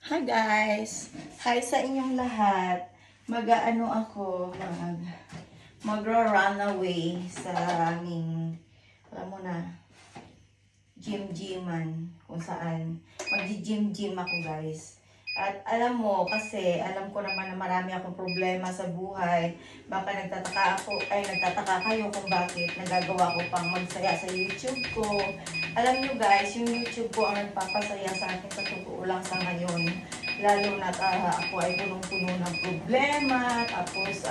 Hi guys! Hi sa inyong lahat. Mag-aano ako, magra-runaway sa aming, alam mo na, gym-gyman, kung saan mag-gym-gym ako guys. At alam mo, kasi alam ko naman na marami akong problema sa buhay. Baka nagtataka kayo kung bakit nagagawa ko pang magsaya sa YouTube ko. Alam nyo guys, yung YouTube ko ang nagpapasaya sa akin sa totoo lang sa ngayon. Lalo na ako ay punong-puno ng problema. Tapos,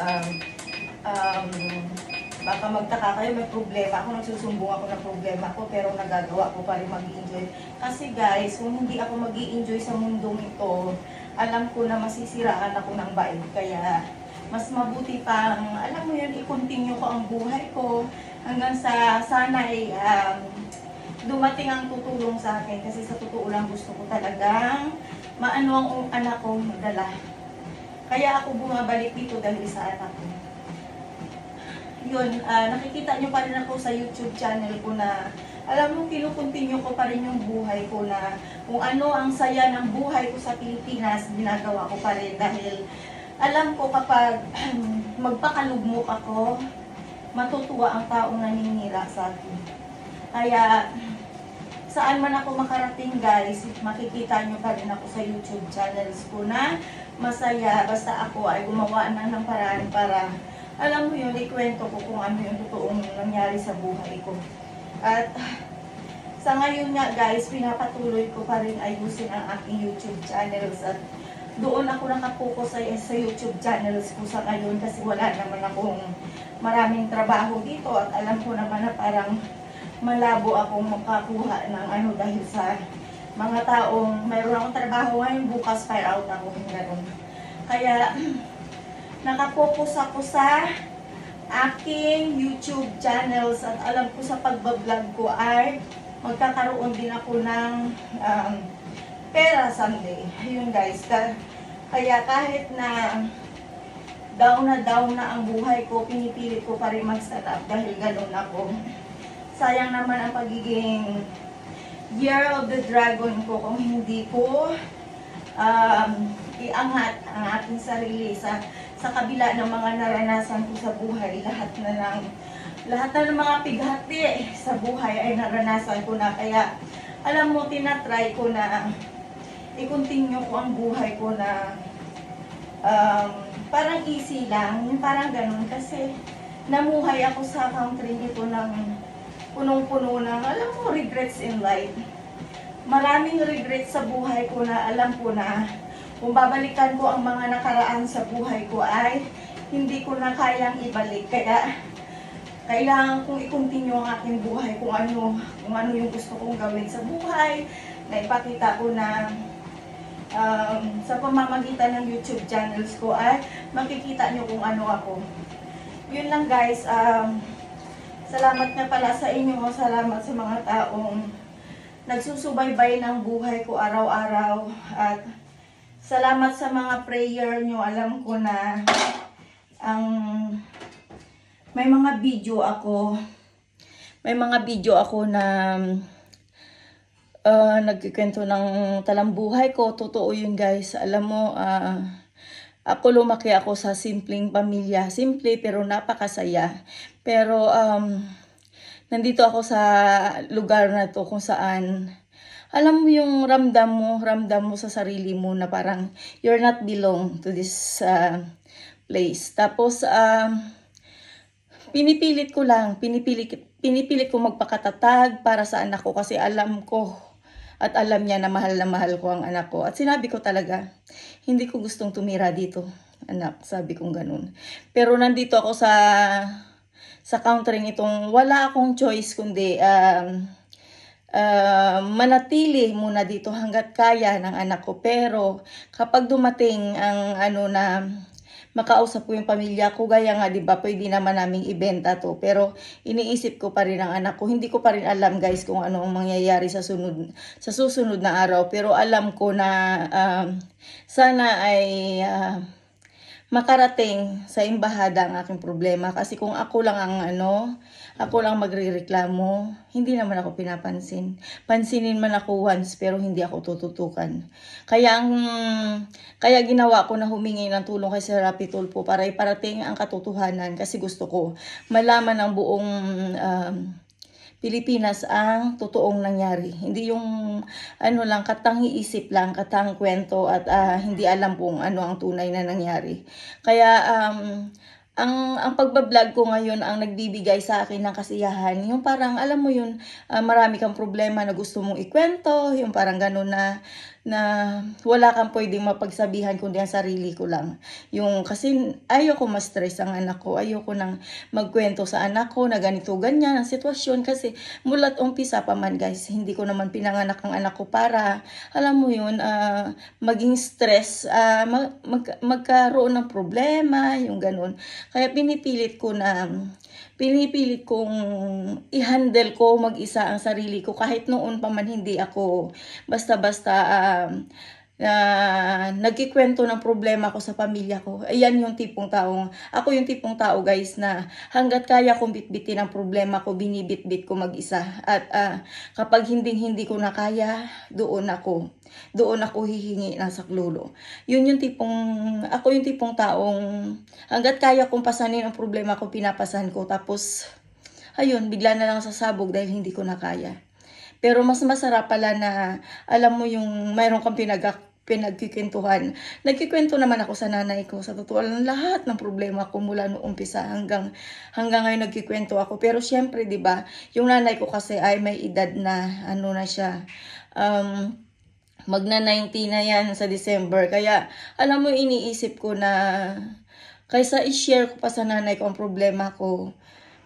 baka magtaka kayo, may problema ako, nagsusumbong ako ng problema ko, pero nagagawa ko pa rin mag-enjoy. Kasi guys, kung hindi ako mag-enjoy sa mundong ito, alam ko na masisiraan ako ng baid. Kaya, mas mabuti pang, alam mo yun, i-continue ko ang buhay ko hanggang sa sana ay dumating ang tutulong sa akin. Kasi sa totoo lang gusto ko talagang maano ang anak ko magdala. Kaya ako bumabalik dito dahil sa anak ko. Yun, nakikita nyo pa rin ako sa YouTube channel ko na alam mo, kinukontinue ko pa rin yung buhay ko na kung ano ang saya ng buhay ko sa Pilipinas, ginagawa ko pa rin dahil alam ko kapag magpakalugmok ako, matutuwa ang taong naninira sa akin. Kaya, saan man ako makarating guys, makikita nyo pa rin ako sa YouTube channels ko na masaya basta ako ay gumawa na ng paraan para alam mo yun, ikwento ko kung ano yung totoong nangyari sa buhay ko. At sa ngayon nga guys, pinapatuloy ko pa rin ayusin ang aking YouTube channels at doon ako nakapokus sa YouTube channels ko sa ngayon kasi wala naman akong maraming trabaho dito at alam ko naman na parang malabo akong makakuha ng ano dahil sa mga taong mayroon akong trabaho ngayon, bukas fire out ako ng gano'n. Kaya nakapokus ako sa aking YouTube channels at alam ko sa pagbablog ko ay magkakaroon din ako ng pera someday. Ayun guys, kaya kahit na down na ang buhay ko, pinipilit ko pa rin mag-stand up dahil ganun ako. Sayang naman ang pagiging Year of the Dragon ko kung hindi ko iangat ang aking sarili sa kabila ng mga naranasan ko sa buhay. Lahat na ng mga pighati sa buhay ay naranasan ko na. Kaya alam mo, tinatry ko na i-continue ko ang buhay ko na parang easy lang, parang ganun. Kasi namuhay ako sa country nito ng punong-puno ng, alam mo, regrets in life. Maraming regrets sa buhay ko na alam ko na kung babalikan ko ang mga nakaraan sa buhay ko ay hindi ko na kayang ibalik. Kaya kailangan kong i-continue ang aking buhay kung ano yung gusto kong gawin sa buhay. Na ipakita ko na sa pamamagitan ng YouTube channels ko ay makikita nyo kung ano ako. Yun lang guys. Salamat na pala sa inyo. Salamat sa mga taong nagsusubaybay ng buhay ko araw-araw. At salamat sa mga prayer nyo. Alam ko na may mga video ako na nagkikwento ng talambuhay ko. Totoo yun guys. Alam mo, ako lumaki ako sa simpleng pamilya. Simple pero napakasaya. Pero nandito ako sa lugar na to kung saan alam mo yung ramdam mo sa sarili mo na parang you're not belong to this place. Tapos pinipilit ko magpakatatag para sa anak ko kasi alam ko at alam niya na mahal ko ang anak ko. At sinabi ko talaga, hindi ko gustong tumira dito, anak, sabi kong ganun. Pero nandito ako sa country itong wala akong choice kundi manatili muna dito hanggat kaya ng anak ko. Pero kapag dumating ang na makausap ko yung pamilya ko, gaya nga 'di ba, pwede naman naming ibenta to. Pero iniisip ko pa rin ang anak ko. Hindi ko pa rin alam guys kung ano ang mangyayari sa susunod na araw. Pero alam ko na sana ay makarating sa embahada ang aking problema. Kasi kung ako lang ang ako lang magrereklamo, hindi naman ako pinapansin. Pansinin man ako once pero hindi ako tututukan. Kaya ginawa ko na humingi ng tulong kay Sir Rapi Tulfo para iparating ang katotohanan kasi gusto ko malaman ng buong Pilipinas ang totoong nangyari. Hindi yung lang, katang-iisip lang, katang-kwento at hindi alam kung ano ang tunay na nangyari. Kaya ang pagbablog ko ngayon ang nagbibigay sa akin ng kasiyahan. Yung parang, alam mo yun, marami kang problema na gusto mong ikwento, yung parang ganun na wala kang pwedeng mapagsabihan kundi ang sarili ko lang. Yung kasi ayoko ma-stress ang anak ko, ayoko nang magkwento sa anak ko na ganito ganyan ang sitwasyon kasi mula't umpisa pa man guys, hindi ko naman pinanganak ang anak ko para alam mo yun, maging stress, magkaroon ng problema, yung ganun. Kaya pinipilit kong i-handle ko mag-isa ang sarili ko kahit noon pa man hindi ako basta-basta nagkikwento ng problema ko sa pamilya ko. Ayan yung tipong taong, ako yung tipong tao guys na hanggat kaya kong bitbitin ang problema ko, binibitbit ko mag-isa. At kapag hindi ko na kaya, doon ako hihingi ng saklolo. Ako yung tipong taong hanggat kaya kong pasanin ang problema ko, pinapasan ko. Tapos, ayun, bigla na lang sasabog dahil hindi ko na kaya. Pero mas masarap pala na alam mo yung mayroon kang pinagkikwentuhan. Nagkikwento naman ako sa nanay ko. Sa totoo lang lahat ng problema ko mula noong umpisa hanggang ngayon nagkikwento ako. Pero syempre, 'di ba, yung nanay ko kasi ay may edad na na siya. Magna 90 na yan sa December. Kaya alam mo iniisip ko na kaysa i-share ko pa sa nanay ko ang problema ko,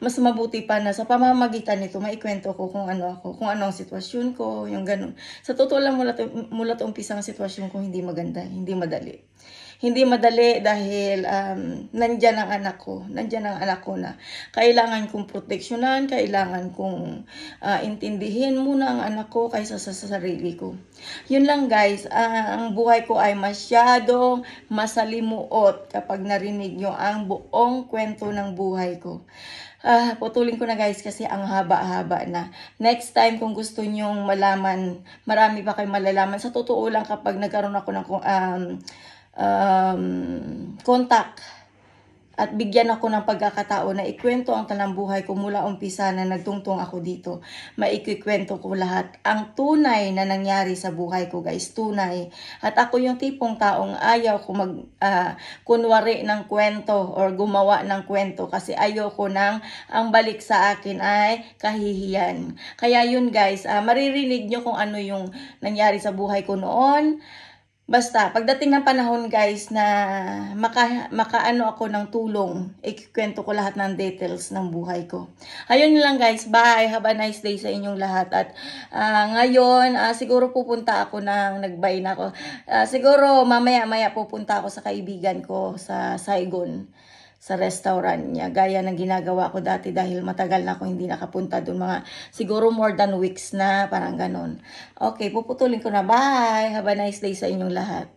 mas mabuti pa na sa pamamagitan nito maikwento ko kung ano ang sitwasyon ko, yung ganun. Sa totoo lang mula umpisa ang sitwasyon ko hindi maganda, hindi madali. Hindi madali dahil nandyan ang anak ko na kailangan kong proteksyonan, kailangan kong intindihin muna ang anak ko kaysa sa sarili ko. Yun lang guys, ang buhay ko ay masyadong masalimuot kapag narinig nyo ang buong kwento ng buhay ko. Putulin ko na guys kasi ang haba-haba na. Next time kung gusto nyong malaman, marami pa kayong malalaman. Sa totoo lang kapag nagkaroon ako ng contact at bigyan ako ng pagkakataon na ikwento ang tanang buhay ko mula umpisa na nagtungtong ako dito. Maikikwento ko lahat ang tunay na nangyari sa buhay ko guys, tunay. At ako yung tipong taong ayaw ko kunwari ng kwento or gumawa ng kwento kasi ayoko nang ang balik sa akin ay kahihiyan. Kaya yun guys, maririnig nyo kung ano yung nangyari sa buhay ko noon. Basta, pagdating ng panahon guys na makaano ako ng tulong, ikikwento ko lahat ng details ng buhay ko. Ayun lang guys, bye! Have a nice day sa inyong lahat. At ngayon, siguro pupunta ako nagbay na ako. Siguro mamaya pupunta ako sa kaibigan ko sa Saigon, sa restaurant niya. Gaya ng ginagawa ko dati dahil matagal na ako hindi nakapunta doon. Siguro more than weeks na, parang ganon. Okay, puputulin ko na. Bye! Have a nice day sa inyong lahat.